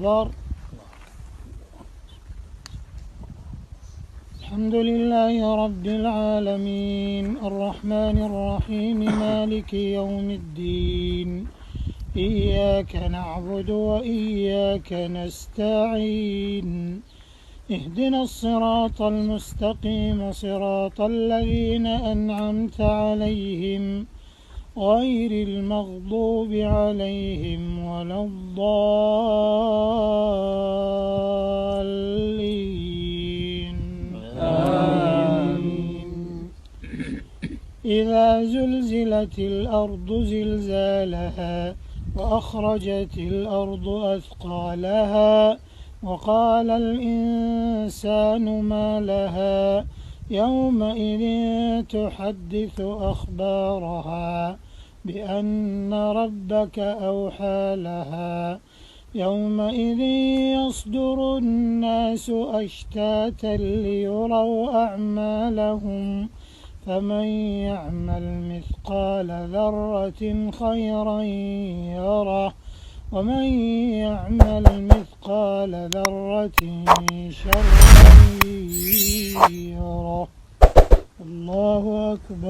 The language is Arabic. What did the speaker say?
أكبر. الحمد لله رب العالمين الرحمن الرحيم مالك يوم الدين إياك نعبد وإياك نستعين اهدنا الصراط المستقيم صراط الذين أنعمت عليهم غير المغضوب عليهم ولا الضالين آمين. إذا زلزلت الأرض زلزالها وأخرجت الأرض أثقالها وقال الإنسان ما لها يومئذ تحدث أخبارها بأن ربك أوحى لها يومئذ يصدر الناس أشتاتا ليروا أعمالهم فمن يعمل مثقال ذرة خيرا يره ومن يعمل مثقال ذرة شرا يره. الله أكبر.